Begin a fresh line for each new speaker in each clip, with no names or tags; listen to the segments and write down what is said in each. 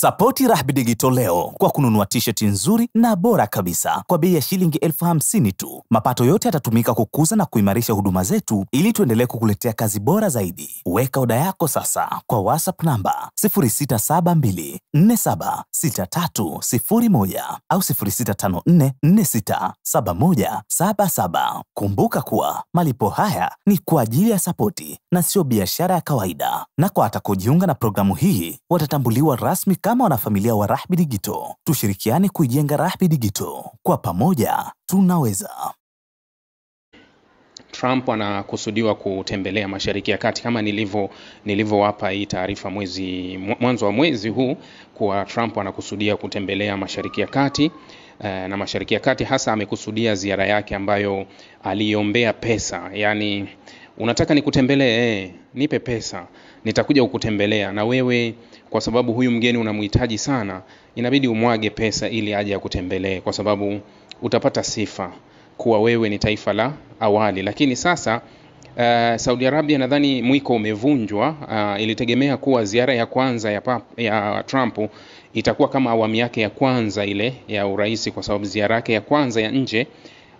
Sapoti Rahby Digital leo kwa kununua t-shirt nzuri na bora kabisa kwa bei ya shilingi 50,000 tu. Mapato yote yatatumika kukuza na kuimarisha huduma zetu ili tuendelee kukuletea kazi bora zaidi. Weka oda yako sasa kwa WhatsApp namba 0672476301 au 0654467177. Kumbuka kuwa malipo haya ni kwa ajili ya sapoti na sio biashara ya kawaida. Na kwa atakojiunga na programu hii watatambuliwa rasmi kama wanafamilia wa Rahby Digital. Tushirikiane kuijenga Rahby Digital. Kwa pamoja tunaweza.
Trump anakusudiwa kutembelea Mashariki ya Kati kama nilivyowapa hii taarifa mwanzo wa mwezi huu, kwa Trump anakusudia kutembelea Mashariki ya Kati. Na Mashariki ya Kati hasa amekusudia ziara yake ambayo aliombea pesa. Yani, unataka nikutembelee, nipe pesa, nitakuja kukutembelea. Na wewe kwa sababu huyu mgeni unamhitaji sana, inabidi umwage pesa ili aje akutembelee, kwa sababu utapata sifa kuwa wewe ni taifa la awali. Lakini sasa Saudi Arabia nadhani mwiko umevunjwa. Ilitegemea kuwa ziara ya kwanza ya Trump itakuwa kama awamu yake ya kwanza ile ya urais, kwa sababu ziara yake ya kwanza ya nje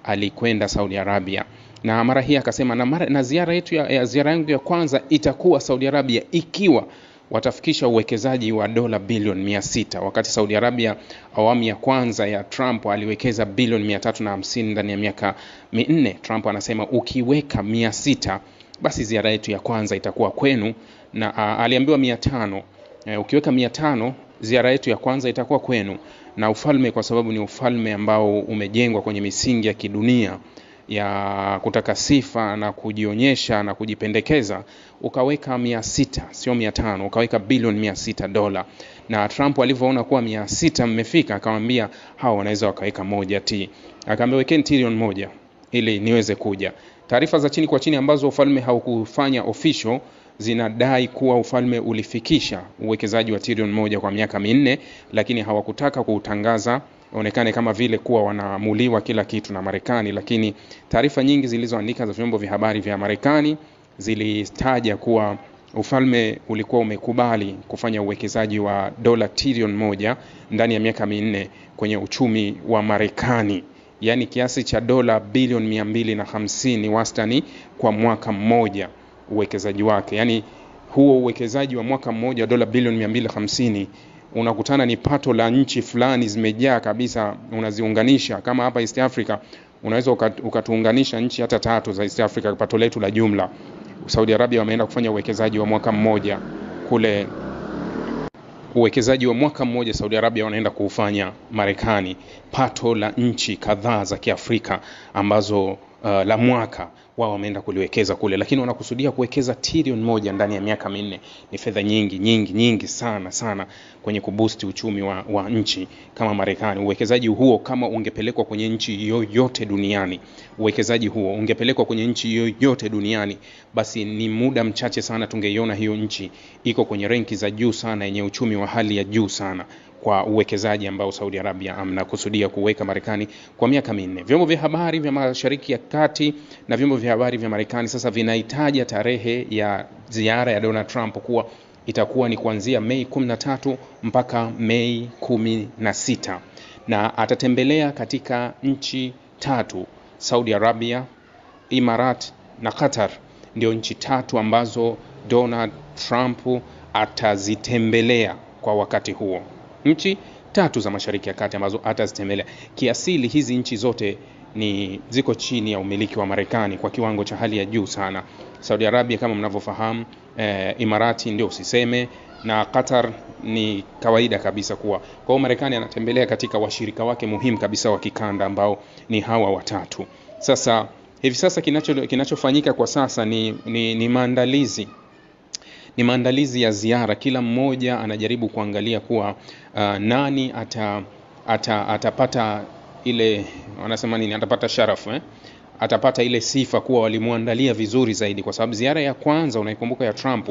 alikwenda Saudi Arabia. Na mara hii akasema na ziara yangu ya kwanza itakuwa Saudi Arabia ikiwa watafikisha uwekezaji wa dola bilioni 600, wakati Saudi Arabia awamu ya kwanza ya Trump aliwekeza bilioni 350 ndani ya miaka 4. Trump anasema ukiweka 600 basi ziara yetu ya kwanza itakuwa kwenu, na aliambiwa 500. Ukiweka 500 ziara yetu ya kwanza itakuwa kwenu. Na ufalme, kwa sababu ni ufalme ambao umejengwa kwenye misingi ya kidunia ya kutaka sifa na kujionyesha na kujipendekeza, ukaweka 600 sio 500, ukaweka bilioni 600 dola. Na Trump alivyoona kuwa 600 mmefika, akamwambia hao wanaweza wakaweka moja ti, akamwambia wekeni trilioni 1 ili niweze kuja. Taarifa za chini kwa chini ambazo ufalme haukufanya official zinadai kuwa ufalme ulifikisha uwekezaji wa trilioni 1 kwa miaka 4, lakini hawakutaka kuutangaza onekane kama vile kuwa wanamuliwa kila kitu na Marekani. Lakini taarifa nyingi zilizoandika za vyombo vya habari vya Marekani zilitaja kuwa ufalme ulikuwa umekubali kufanya uwekezaji wa dola trilioni 1 ndani ya miaka 4 kwenye uchumi wa Marekani, yani kiasi cha dola bilioni 250 wastani kwa mwaka mmoja uwekezaji wake. Yani huo uwekezaji wa mwaka mmoja dola bilioni 250 unakutana ni pato la nchi fulani zimejaa kabisa. Unaziunganisha kama hapa East Africa, unaweza ukatuunganisha nchi hata 3 za East Africa, pato letu la jumla. Saudi Arabia wameenda kufanya uwekezaji wa mwaka mmoja kule. Uwekezaji wa mwaka mmoja Saudi Arabia wanaenda kuufanya Marekani, pato la nchi kadhaa za Kiafrika ambazo la mwaka wao wameenda kuliwekeza kule. Lakini wanakusudia kuwekeza trilioni 1 ndani ya miaka 4. Ni fedha nyingi sana kwenye kuboost uchumi wa nchi kama Marekani. Uwekezaji huo kama ungepelekwa kwenye nchi yoyote duniani, basi ni muda mchache sana tungeiona hiyo nchi iko kwenye renki za juu sana, yenye uchumi wa hali ya juu sana, kwa uwekezaji ambao Saudi Arabia anakusudia kuweka Marekani kwa miaka 4. Vyombo vya habari vya Mashariki ya Kati na vyombo vya habari vya Marekani sasa vinahitaji tarehe ya ziara ya Donald Trump kuwa itakuwa ni kuanzia Mei 13 mpaka Mei 16, na atatembelea katika nchi 3: Saudi Arabia, Imarat na Qatar. Ndio nchi 3 ambazo Donald Trump atazitembelea kwa wakati huo. Nchi 3 za Mashariki ya Kati ambazo atazitembelea. Kiasili hizi nchi zote ziko chini ya umiliki wa Marekani kwa kiwango cha hali ya juu sana. Saudi Arabia kama mnavyofahamu, Imarati ndio usiseme, na Qatar ni kawaida kabisa kuwa. Kwa hiyo Marekani anatembelea katika washirika wake muhimu kabisa wa kikanda ambao ni hawa watatu. Sasa hivi sasa kinachofanyika kwa sasa ni maandalizi. Ni maandalizi ya ziara. Kila mmoja anajaribu kuangalia kuwa nani atapata ile, wanasema nini, atapata sharafu, atapata ile sifa kuwa walimuandalia vizuri zaidi. Kwa sababu ziara ya kwanza unaikumbuka ya Trump,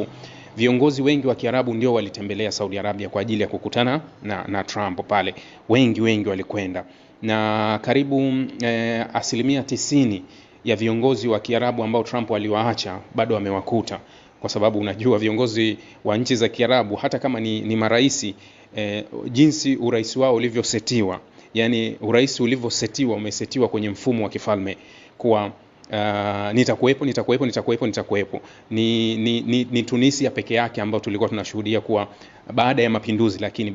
viongozi wengi wa Kiarabu ndio walitembelea Saudi Arabia kwa ajili ya kukutana na Trump pale. Wengi walikwenda, na karibu 90% ya viongozi wa Kiarabu ambao Trump aliwaacha bado amewakuta. Kwa sababu unajua viongozi wa nchi za Kiarabu hata kama ni maraisi, jinsi urais wao ulivyosetiwa, yani urais ulivyosetiwa, umesetiwa kwenye mfumo wa kifalme kuwa nitakuwepo. Ni Tunisia peke yake ambao tulikuwa tunashuhudia kuwa baada ya mapinduzi, lakini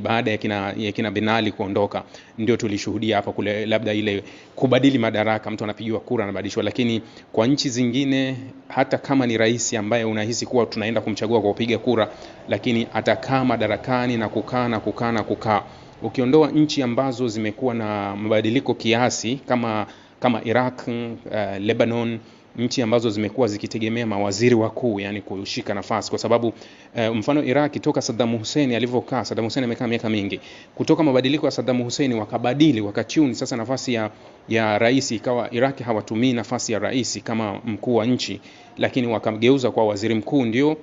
baada ya kina Ben Ali kuondoka ndio tulishuhudia hapa kule labda ile kubadili madaraka, mtu anapigiwa kura anabadilishwa. Lakini kwa nchi zingine, hata kama ni rais ambaye unahisi kuwa tunaenda kumchagua kwa kupiga kura, lakini atakaa madarakani na kukaa. Ukiondoa nchi ambazo zimekuwa na mabadiliko kiasi kama Iraq, Lebanon, nchi ambazo zimekuwa zikitegemea mawaziri wakuu, yani kushika nafasi, kwa sababu mfano Iraq toka Saddam Hussein alivyokaa, Saddam Hussein amekaa miaka mingi, kutoka mabadiliko ya Saddam Hussein wakatuni sasa nafasi ya rais, ikawa Iraq hawatumii nafasi ya rais kama mkuu wa nchi, lakini wakamgeuza kwa waziri mkuu ndio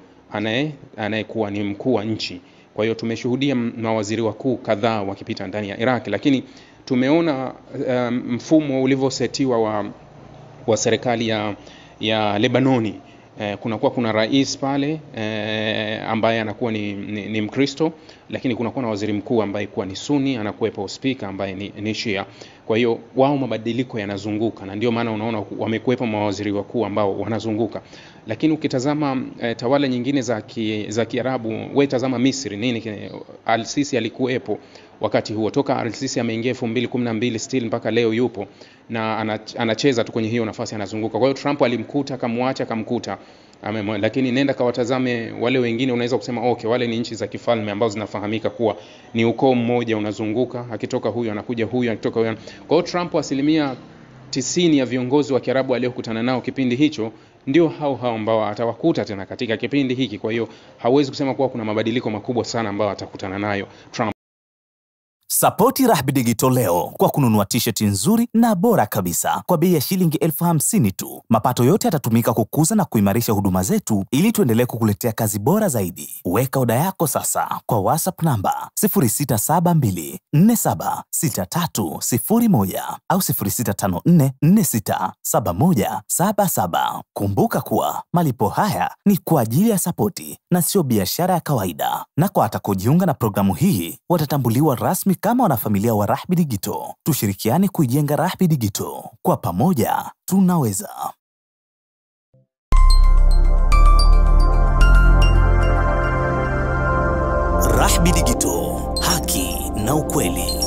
anayekuwa ni mkuu wa nchi. Kwa hiyo tumeshuhudia mawaziri wakuu kadhaa wakipita ndani ya Iraq, lakini tumeona mfumo ulivyosetiwa wa serikali ya Lebanoni. Kuna rais pale ambaye anakuwa ni Mkristo, lakini kunakuwa na waziri mkuu ambaye kuwa ni Sunni, anakuwepo speaker ambaye ni Shia. Kwa hiyo wao mabadiliko yanazunguka, na ndio maana unaona wamekuwepo mawaziri wakuu ambao wanazunguka. Lakini ukitazama tawala nyingine za Kiarabu, wewe tazama Misri, Al-Sisi alikuwepo wakati huo, toka Al-Sisi ameingia 2012 still mpaka leo yupo na anacheza tu kwenye hiyo nafasi, anazunguka. Kwa hiyo Trump alimkuta, akamkuta. Lakini nenda kawatazame wale wengine, unaweza kusema okay, wale ni nchi za kifalme ambazo zinafahamika kuwa ni ukoo mmoja unazunguka, akitoka huyu anakuja huyu, akitoka huyu. Kwa hiyo Trump 90% ya viongozi wa Kiarabu aliokutana nao kipindi hicho ndio hao ambao atawakuta tena katika kipindi hiki. Kwa hiyo hawezi kusema kuwa kuna mabadiliko makubwa sana ambayo atakutana nayo Trump.
Sapoti Rahby Digital leo kwa kununua t-shirt nzuri na bora kabisa kwa bei ya shilingi 50,000 tu. Mapato yote yatatumika kukuza na kuimarisha huduma zetu ili tuendelee kukuletea kazi bora zaidi. Weka oda yako sasa kwa WhatsApp namba 0672476301 au 0654467177. Kumbuka kuwa malipo haya ni kwa ajili ya sapoti na sio biashara ya kawaida. Na kwa atakojiunga na programu hii watatambuliwa rasmi kama wanafamilia wa Rahby Digital. Tushirikiane kuijenga Rahby Digital. Kwa pamoja tunaweza. Rahby Digital, haki na ukweli.